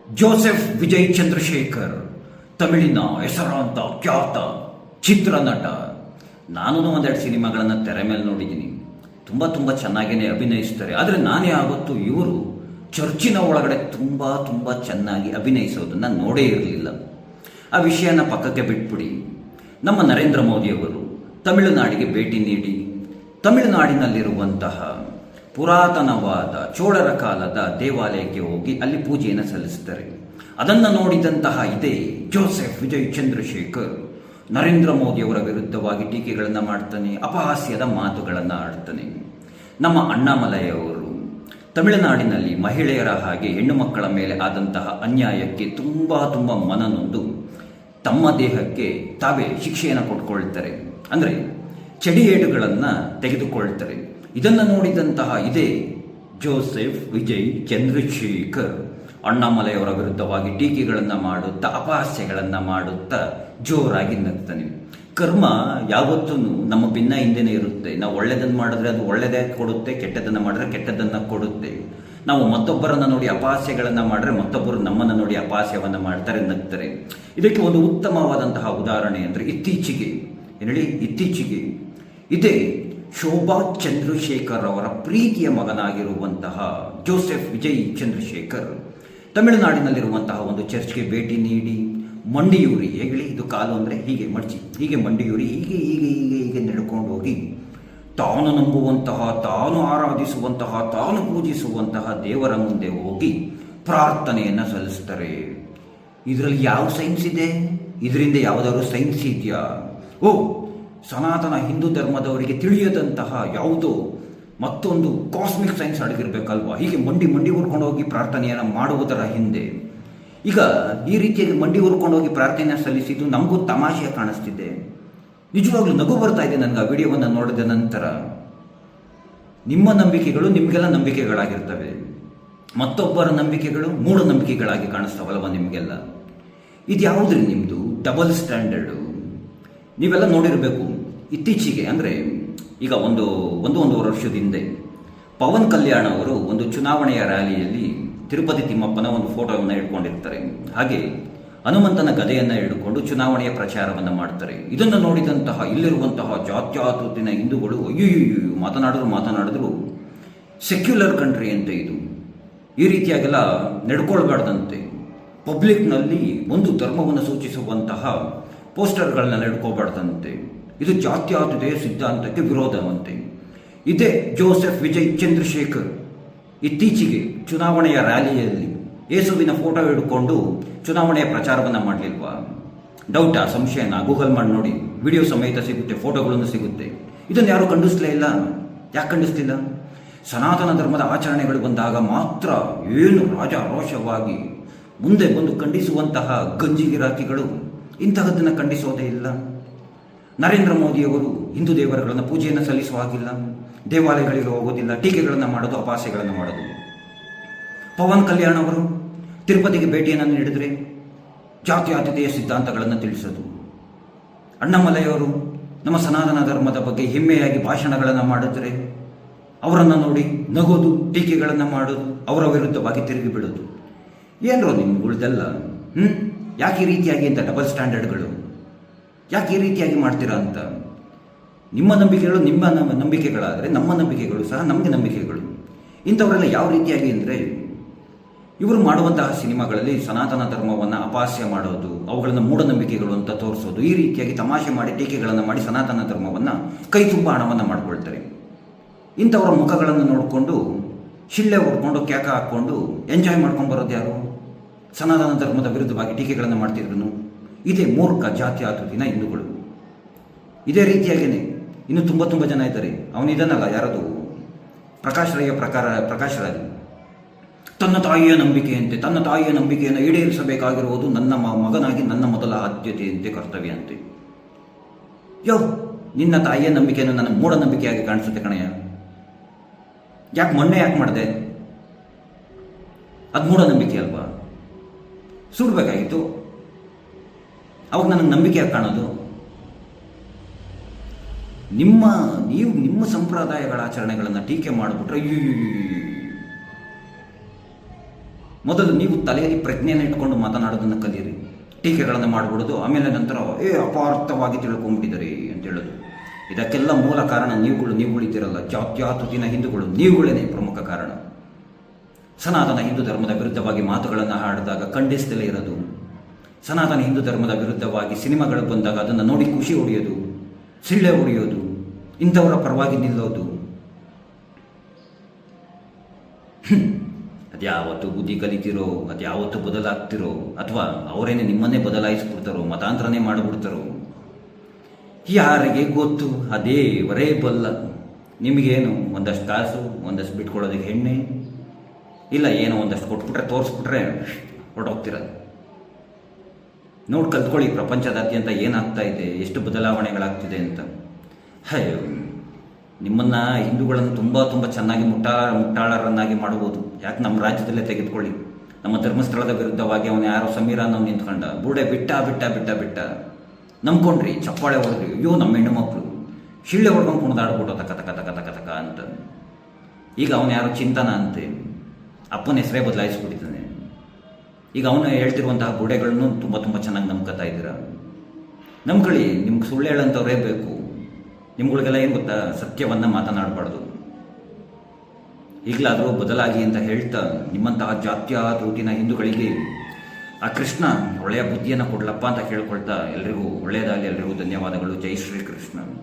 Joseph Vijay Chandrashekhar ತಮಿಳಿನ ಹೆಸರಾಂತ ಖ್ಯಾತ ಚಿತ್ರನಟ. ನಾನು ಒಂದೆರಡು ಸಿನಿಮಾಗಳನ್ನು ತೆರೆ ಮೇಲೆ ನೋಡಿದ್ದೀನಿ. ತುಂಬ ಚೆನ್ನಾಗಿಯೇ ಅಭಿನಯಿಸ್ತಾರೆ. ಆದರೆ ನಾನೇ ಆವತ್ತು ಇವರು ಚರ್ಚಿನ ಒಳಗಡೆ ತುಂಬ ಚೆನ್ನಾಗಿ ಅಭಿನಯಿಸೋದನ್ನು ನೋಡೇ ಇರಲಿಲ್ಲ. ಆ ವಿಷಯನ ಪಕ್ಕಕ್ಕೆ ಬಿಟ್ಬಿಡಿ. ನಮ್ಮ ನರೇಂದ್ರ ಮೋದಿಯವರು ತಮಿಳುನಾಡಿಗೆ ಭೇಟಿ ನೀಡಿ ತಮಿಳುನಾಡಿನಲ್ಲಿರುವಂತಹ ಪುರಾತನವಾದ ಚೋಳರ ಕಾಲದ ದೇವಾಲಯಕ್ಕೆ ಹೋಗಿ ಅಲ್ಲಿ ಪೂಜೆಯನ್ನು ಸಲ್ಲಿಸ್ತಾರೆ. ಅದನ್ನು ನೋಡಿದಂತಹ ಇದೇ ಜೋಸೆಫ್ ವಿಜಯ್ ಚಂದ್ರಶೇಖರ್ ನರೇಂದ್ರ ಮೋದಿಯವರ ವಿರುದ್ಧವಾಗಿ ಟೀಕೆಗಳನ್ನು ಮಾಡ್ತಾನೆ, ಅಪಹಾಸ್ಯದ ಮಾತುಗಳನ್ನು ಆಡ್ತಾನೆ. ನಮ್ಮ ಅಣ್ಣಾಮಲೈಯವರು ತಮಿಳುನಾಡಿನಲ್ಲಿ ಮಹಿಳೆಯರ ಹಾಗೆ ಹೆಣ್ಣು ಮಕ್ಕಳ ಮೇಲೆ ಆದಂತಹ ಅನ್ಯಾಯಕ್ಕೆ ತುಂಬ ಮನನೊಂದು ತಮ್ಮ ದೇಹಕ್ಕೆ ತಾವೇ ಶಿಕ್ಷೆಯನ್ನು ಕೊಟ್ಕೊಳ್ತಾರೆ. ಅಂದರೆ ಚಡಿಯೇಡುಗಳನ್ನು ತೆಗೆದುಕೊಳ್ತಾರೆ. ಇದನ್ನು ನೋಡಿದಂತಹ ಇದೇ ಜೋಸೆಫ್ ವಿಜಯ್ ಚಂದ್ರಶೇಖರ್ ಅಣ್ಣಾಮಲೈಯವರ ವಿರುದ್ಧವಾಗಿ ಟೀಕೆಗಳನ್ನು ಮಾಡುತ್ತಾ ಅಪಹಾಸ್ಯಗಳನ್ನು ಮಾಡುತ್ತಾ ಜೋರಾಗಿ ನಗ್ತಾನೆ. ಕರ್ಮ ಯಾವತ್ತೂ ನಮ್ಮ ಭಿನ್ನ ಹಿಂದೆನೇ ಇರುತ್ತೆ. ನಾವು ಒಳ್ಳೆಯದನ್ನು ಮಾಡಿದ್ರೆ ಅದು ಒಳ್ಳೆಯದೇ ಕೊಡುತ್ತೆ, ಕೆಟ್ಟದನ್ನು ಮಾಡಿದ್ರೆ ಕೆಟ್ಟದನ್ನು ಕೊಡುತ್ತೆ. ನಾವು ಮತ್ತೊಬ್ಬರನ್ನು ನೋಡಿ ಅಪಹಾಸ್ಯಗಳನ್ನು ಮಾಡಿದ್ರೆ ಮತ್ತೊಬ್ಬರು ನಮ್ಮನ್ನು ನೋಡಿ ಅಪಹಾಸ್ಯವನ್ನು ಮಾಡ್ತಾರೆ, ನಗ್ತಾರೆ. ಇದಕ್ಕೆ ಒಂದು ಉತ್ತಮವಾದಂತಹ ಉದಾಹರಣೆ ಅಂದರೆ ಇತ್ತೀಚೆಗೆ ಇದೇ ಶೋಭಾ ಚಂದ್ರಶೇಖರ್ ಅವರ ಪ್ರೀತಿಯ ಮಗನಾಗಿರುವಂತಹ ಜೋಸೆಫ್ ವಿಜಯ್ ಚಂದ್ರಶೇಖರ್ ತಮಿಳುನಾಡಿನಲ್ಲಿರುವಂತಹ ಒಂದು ಚರ್ಚ್ಗೆ ಭೇಟಿ ನೀಡಿ ಮಂಡಿಯೂರಿ, ಹೇಳಿ ಇದು ಕಾಲು ಅಂದರೆ ಹೀಗೆ ಮಡಚಿ, ಹೀಗೆ ಮಂಡಿಯೂರಿ ಹೀಗೆ ನಡ್ಕೊಂಡು ಹೋಗಿ ತಾನು ನಂಬುವಂತಹ, ತಾನು ಆರಾಧಿಸುವಂತಹ, ತಾನು ಪೂಜಿಸುವಂತಹ ದೇವರ ಮುಂದೆ ಹೋಗಿ ಪ್ರಾರ್ಥನೆಯನ್ನು ಸಲ್ಲಿಸ್ತಾರೆ. ಇದರಲ್ಲಿ ಯಾವ ಸೈನ್ಸ್ ಇದೆ? ಇದರಿಂದ ಯಾವುದಾದ್ರು ಸೈನ್ಸ್ ಇದೆಯಾ? ಸನಾತನ ಹಿಂದೂ ಧರ್ಮದವರಿಗೆ ತಿಳಿಯದಂತಹ ಯಾವುದೋ ಮತ್ತೊಂದು ಕಾಸ್ಮಿಕ್ ಸೈನ್ಸ್ ಅಡಗಿರ್ಬೇಕಲ್ವಾ? ಹೀಗೆ ಮಂಡಿ ಹುರ್ಕೊಂಡು ಹೋಗಿ ಪ್ರಾರ್ಥನೆಯನ್ನು ಮಾಡುವುದರ ಹಿಂದೆ ಈಗ ಈ ರೀತಿಯಾಗಿ ಮಂಡಿ ಹುರ್ಕೊಂಡು ಹೋಗಿ ಪ್ರಾರ್ಥನೆಯನ್ನು ಸಲ್ಲಿಸಿದ್ದು ನಮಗೂ ತಮಾಷೆ ಕಾಣಿಸ್ತಿದೆ. ನಿಜವಾಗ್ಲೂ ನಗು ಬರ್ತಾ ಇದೆ ನನಗೆ ಆ ವಿಡಿಯೋವನ್ನು ನೋಡಿದ ನಂತರ. ನಿಮ್ಮ ನಂಬಿಕೆಗಳು ನಿಮಗೆಲ್ಲ ನಂಬಿಕೆಗಳಾಗಿರ್ತವೆ, ಮತ್ತೊಬ್ಬರ ನಂಬಿಕೆಗಳು ಮೂಢನಂಬಿಕೆಗಳಾಗಿ ಕಾಣಿಸ್ತಾವಲ್ವ ನಿಮಗೆಲ್ಲ. ಇದು ಯಾವುದ್ರಿ ನಿಮ್ಮದು ಡಬಲ್ ಸ್ಟ್ಯಾಂಡರ್ಡು? ನೀವೆಲ್ಲ ನೋಡಿರಬೇಕು. ಇತ್ತೀಚೆಗೆ ಅಂದರೆ ಈಗ ಒಂದೂವರೆ ವರ್ಷದ ಹಿಂದೆ ಪವನ್ ಕಲ್ಯಾಣ್ ಅವರು ಒಂದು ಚುನಾವಣೆಯ ರ್ಯಾಲಿಯಲ್ಲಿ ತಿರುಪತಿ ತಿಮ್ಮಪ್ಪನ ಒಂದು ಫೋಟೋವನ್ನು ಇಟ್ಕೊಂಡಿರ್ತಾರೆ. ಹಾಗೆ ಹನುಮಂತನ ಗದೆಯನ್ನು ಹಿಡ್ಕೊಂಡು ಚುನಾವಣೆಯ ಪ್ರಚಾರವನ್ನು ಮಾಡ್ತಾರೆ. ಇದನ್ನು ನೋಡಿದಂತಹ ಇಲ್ಲಿರುವಂತಹ ಜಾತ್ಯಾತೀತ ಹಿಂದೂಗಳು ಅಯ್ಯೋ ಮಾತನಾಡಿದ್ರು ಸೆಕ್ಯುಲರ್ ಕಂಟ್ರಿ ಅಂತ ಇದು, ಈ ರೀತಿಯಾಗೆಲ್ಲ ನಡ್ಕೊಳ್ಬಾರ್ದಂತೆ, ಪಬ್ಲಿಕ್ನಲ್ಲಿ ಒಂದು ಧರ್ಮವನ್ನು ಸೂಚಿಸುವಂತಹ ಪೋಸ್ಟರ್ಗಳನ್ನ ನಡ್ಕೋಬಾರ್ದಂತೆ, ಇದು ಜಾತ್ಯಾತೀತ ಸಿದ್ಧಾಂತಕ್ಕೆ ವಿರೋಧವಂತೆ. ಇದೇ ಜೋಸೆಫ್ ವಿಜಯ್ ಚಂದ್ರಶೇಖರ್ ಇತ್ತೀಚೆಗೆ ಚುನಾವಣೆಯ ರ್ಯಾಲಿಯಲ್ಲಿ ಯೇಸುವಿನ ಫೋಟೋ ಹಿಡ್ಕೊಂಡು ಚುನಾವಣೆಯ ಪ್ರಚಾರವನ್ನು ಮಾಡಲಿಲ್ವಾ? ಡೌಟಾ? ಸಂಶಯನ? ಗೂಗಲ್ ಮಾಡಿ ನೋಡಿ, ವಿಡಿಯೋ ಸಮೇತ ಸಿಗುತ್ತೆ, ಫೋಟೋಗಳನ್ನು ಸಿಗುತ್ತೆ. ಇದನ್ನು ಯಾರು ಖಂಡಿಸಲೇ ಇಲ್ಲ. ಯಾಕೆ ಖಂಡಿಸ್ತಿಲ್ಲ? ಸನಾತನ ಧರ್ಮದ ಆಚರಣೆಗಳು ಬಂದಾಗ ಮಾತ್ರ ಏನು ರಾಜಾರೋಷವಾಗಿ ಮುಂದೆ ಬಂದು ಖಂಡಿಸುವಂತಹ ಗಂಜಿಗಿರಾಕಿಗಳು ಇಂತಹದ್ದನ್ನು ಖಂಡಿಸೋದೇ ಇಲ್ಲ. ನರೇಂದ್ರ ಮೋದಿಯವರು ಹಿಂದೂ ದೇವರುಗಳನ್ನು ಪೂಜೆಯನ್ನು ಸಲ್ಲಿಸುವ ಹಾಗಿಲ್ಲ, ದೇವಾಲಯಗಳಿಗೆ ಹೋಗೋದಿಲ್ಲ, ಟೀಕೆಗಳನ್ನು ಮಾಡೋದು, ಅಪಹಾಸ್ಯಗಳನ್ನು ಮಾಡೋದು. ಪವನ್ ಕಲ್ಯಾಣ್ ಅವರು ತಿರುಪತಿಗೆ ಭೇಟಿಯನ್ನು ನೀಡಿದರೆ ಜಾತ್ಯಾತೀತೆಯ ಸಿದ್ಧಾಂತಗಳನ್ನು ತಿಳಿಸೋದು. ಅಣ್ಣಾಮಲೈಯವರು ನಮ್ಮ ಸನಾತನ ಧರ್ಮದ ಬಗ್ಗೆ ಹೆಮ್ಮೆಯಾಗಿ ಭಾಷಣಗಳನ್ನು ಮಾಡಿದ್ರೆ ಅವರನ್ನು ನೋಡಿ ನಗೋದು, ಟೀಕೆಗಳನ್ನು ಮಾಡೋದು, ಅವರ ವಿರುದ್ಧವಾಗಿ ತಿರುಗಿ ಬಿಡೋದು. ಏನರೋ ನಿಮ್ಗಳ್ದೆಲ್ಲ ಯಾಕೆ ಈ ರೀತಿಯಾಗಿ ಅಂತ ಡಬಲ್ ಸ್ಟ್ಯಾಂಡರ್ಡ್ಗಳು ಯಾಕೆ ಈ ರೀತಿಯಾಗಿ ಮಾಡ್ತೀರಾ ಅಂತ. ನಿಮ್ಮ ನಂಬಿಕೆಗಳು ನಿಮ್ಮ ನಂಬಿಕೆಗಳಾದರೆ ನಮ್ಮ ನಂಬಿಕೆಗಳು ಸಹ ನಮಗೆ ನಂಬಿಕೆಗಳು. ಇಂಥವರೆಲ್ಲ ಯಾವ ರೀತಿಯಾಗಿ ಅಂದರೆ ಇವರು ಮಾಡುವಂತಹ ಸಿನಿಮಾಗಳಲ್ಲಿ ಸನಾತನ ಧರ್ಮವನ್ನು ಅಪಹಾಸ್ಯ ಮಾಡೋದು, ಅವುಗಳನ್ನು ಮೂಢನಂಬಿಕೆಗಳು ಅಂತ ತೋರಿಸೋದು, ಈ ರೀತಿಯಾಗಿ ತಮಾಷೆ ಮಾಡಿ ಟೀಕೆಗಳನ್ನು ಮಾಡಿ ಸನಾತನ ಧರ್ಮವನ್ನು ಕೈ ತುಂಬ ಹಣವನ್ನು ಮಾಡ್ಕೊಳ್ತಾರೆ. ಇಂಥವರ ಮುಖಗಳನ್ನು ನೋಡಿಕೊಂಡು ಶಿಳ್ಳೆ ಹೊಡ್ಕೊಂಡು ಕ್ಯಾಕ ಹಾಕ್ಕೊಂಡು ಎಂಜಾಯ್ ಮಾಡ್ಕೊಂಡು ಬರೋದು ಯಾರು? ಸನಾತನ ಧರ್ಮದ ವಿರುದ್ಧವಾಗಿ ಟೀಕೆಗಳನ್ನು ಮಾಡ್ತಿದ್ರು ಇದೇ ಮೂರ್ಖ ಜಾತ್ಯಾತೀತ ಹಿಂದೂಗಳು. ಇದೇ ರೀತಿಯಾಗಿಯೇ ಇನ್ನು ತುಂಬ ಜನ ಇದ್ದಾರೆ. ಅವನಿದನ್ನಲ್ಲ, ಯಾರದು ಪ್ರಕಾಶ್ ರೈ ತನ್ನ ತಾಯಿಯ ನಂಬಿಕೆಯಂತೆ, ತನ್ನ ತಾಯಿಯ ನಂಬಿಕೆಯನ್ನು ಈಡೇರಿಸಬೇಕಾಗಿರುವುದು ನನ್ನ ಮಗನಾಗಿ ನನ್ನ ಮೊದಲ ಆದ್ಯತೆಯಂತೆ, ಕರ್ತವ್ಯಂತೆ. ನಿನ್ನ ತಾಯಿಯ ನಂಬಿಕೆಯನ್ನು ನನ್ನ ಮೂಢನಂಬಿಕೆಯಾಗಿ ಕಾಣಿಸುತ್ತೆ ಕಣಯ್ಯ. ಯಾಕೆ ಮೊನ್ನೆ ಮಾಡಿದೆ? ಅದು ಮೂಢನಂಬಿಕೆ ಅಲ್ವಾ? ಸುಡಬೇಕಾಗಿತ್ತು. ಅವಾಗ ನನಗೆ ನಂಬಿಕೆಯಾಗಿ ಕಾಣೋದು. ನೀವು ನಿಮ್ಮ ಸಂಪ್ರದಾಯಗಳ ಆಚರಣೆಗಳನ್ನು ಟೀಕೆ ಮಾಡಿಬಿಟ್ರೆ ಮೊದಲು ನೀವು ತಲೆಯಲ್ಲಿ ಪ್ರಜ್ಞೆಯನ್ನು ಇಟ್ಕೊಂಡು ಮಾತನಾಡೋದನ್ನು ಕಲಿಯಿರಿ. ಟೀಕೆಗಳನ್ನು ಮಾಡಿಬಿಡೋದು, ಆಮೇಲೆ ನಂತರ ಅಪಾರ್ಥವಾಗಿ ತಿಳ್ಕೊಂಡ್ಬಿಟ್ಟಿದ್ದಾರೆ ಅಂತ ಹೇಳೋದು. ಇದಕ್ಕೆಲ್ಲ ಮೂಲ ಕಾರಣ ನೀವುಗಳಿದ್ದೀರಲ್ಲ, ಜಾತ್ಯಾತೀತ ಹಿಂದೂಗಳು, ನೀವುಗಳೇ ಪ್ರಮುಖ ಕಾರಣ. ಸನಾತನ ಹಿಂದೂ ಧರ್ಮದ ವಿರುದ್ಧವಾಗಿ ಮಾತುಗಳನ್ನು ಆಡಿದಾಗ ಖಂಡಿಸದಲೇ ಇರೋದು, ಸನಾತನ ಹಿಂದೂ ಧರ್ಮದ ವಿರುದ್ಧವಾಗಿ ಸಿನಿಮಾಗಳು ಬಂದಾಗ ಅದನ್ನು ನೋಡಿ ಖುಷಿ ಹೊಡೆಯೋದು, ಸಿಳ್ಳೆ ಹೊಡೆಯೋದು, ಇಂಥವರ ಪರವಾಗಿ ನಿಲ್ಲೋದು, ಅದ್ಯಾವತ್ತು ಬುದ್ಧಿ ಕಲಿತಿರೋ, ಅದ್ಯಾವತ್ತು ಬದಲಾಗ್ತಿರೋ, ಅಥವಾ ಅವರೇನೆ ನಿಮ್ಮನ್ನೇ ಬದಲಾಯಿಸ್ಬಿಡ್ತಾರೋ, ಮತಾಂತರನೇ ಮಾಡಿಬಿಡ್ತಾರೋ, ಯಾರಿಗೆ ಗೊತ್ತು? ಅದೇವರೇ ಬಲ್ಲ. ನಿಮಗೇನು ಒಂದಷ್ಟು ಕಾಸು, ಒಂದಷ್ಟು ಬಿಟ್ಕೊಳ್ಳೋದಕ್ಕೆ ಹೆಣ್ಣೆ ಇಲ್ಲ, ಏನೋ ಒಂದಷ್ಟು ಕೊಟ್ಬಿಟ್ರೆ ತೋರಿಸ್ಬಿಟ್ರೆ ಹೊರಟೋಗ್ತಿರ. ನೋಡಿ ಕಲ್ತ್ಕೊಳ್ಳಿ ಪ್ರಪಂಚದಾದ್ಯಂತ ಏನಾಗ್ತಾ ಇದೆ, ಎಷ್ಟು ಬದಲಾವಣೆಗಳಾಗ್ತಿದೆ ಅಂತ. ನಿಮ್ಮನ್ನು ಹಿಂದೂಗಳನ್ನು ತುಂಬ ತುಂಬ ಚೆನ್ನಾಗಿ ಮುಟ್ಟಾಳರನ್ನಾಗಿ ಮಾಡ್ಬೋದು. ಯಾಕೆ ನಮ್ಮ ರಾಜ್ಯದಲ್ಲೇ ತೆಗೆದುಕೊಳ್ಳಿ, ನಮ್ಮ ಧರ್ಮಸ್ಥಳದ ವಿರುದ್ಧವಾಗಿ ಅವನು ಯಾರೋ ಸಮೀರಾನ್ ಅವ್ನು ನಿಂತ್ಕೊಂಡ, ಬುಡೆ ಬಿಟ್ಟ ನಂಬ್ಕೊಂಡ್ರಿ, ಚಪ್ಪಾಳೆ ಹೊಡೆದ್ರಿ, ಅಯ್ಯೋ ನಮ್ಮ ಹೆಣ್ಣು ಮಕ್ಕಳು ಶಿಳ್ಳೆ ಹೊಡ್ಕೊಂಡು ಕುಣಿದಾಡ್ಬಿಟ್ಟು ತಕ ತಕ ತಕ ತಕ ತಕ ಅಂತ. ಈಗ ಅವನು ಯಾರೋ ಚಿಂತನ ಅಂತೆ, ಅಪ್ಪನ ಹೆಸರೇ ಬದಲಾಯಿಸ್ಬಿಟ್ಟಿದ್ದಾನೆ. ಈಗ ಅವನು ಹೇಳ್ತಿರುವಂತಹ ಗೋಡೆಗಳನ್ನು ತುಂಬ ತುಂಬ ಚೆನ್ನಾಗಿ ನಂಬ್ಕೊತಾ ಇದ್ದೀರ. ನಂಬ್ಕೊಳ್ಳಿ, ನಿಮ್ಗೆ ಸುಳ್ಳು ಹೇಳಂಥವ್ರೇ ಬೇಕು. ನಿಮ್ಗಳಿಗೆಲ್ಲ ಏನು ಗೊತ್ತಾ, ಸತ್ಯವನ್ನು ಮಾತನಾಡಬಾರ್ದು. ಈಗಲಾದರೂ ಬದಲಾಗಿ ಅಂತ ಹೇಳ್ತಾ, ನಿಮ್ಮಂತಹ ಜಾತ್ಯಾತೀತ ಹಿಂದೂಗಳಿಗೆ ಆ ಕೃಷ್ಣ ಒಳ್ಳೆಯ ಬುದ್ಧಿಯನ್ನು ಕೊಡ್ಲಪ್ಪ ಅಂತ ಕೇಳ್ಕೊಳ್ತಾ, ಎಲ್ರಿಗೂ ಒಳ್ಳೆಯದಾಗಲಿ, ಎಲ್ರಿಗೂ ಧನ್ಯವಾದಗಳು. ಜೈ ಶ್ರೀ ಕೃಷ್ಣ.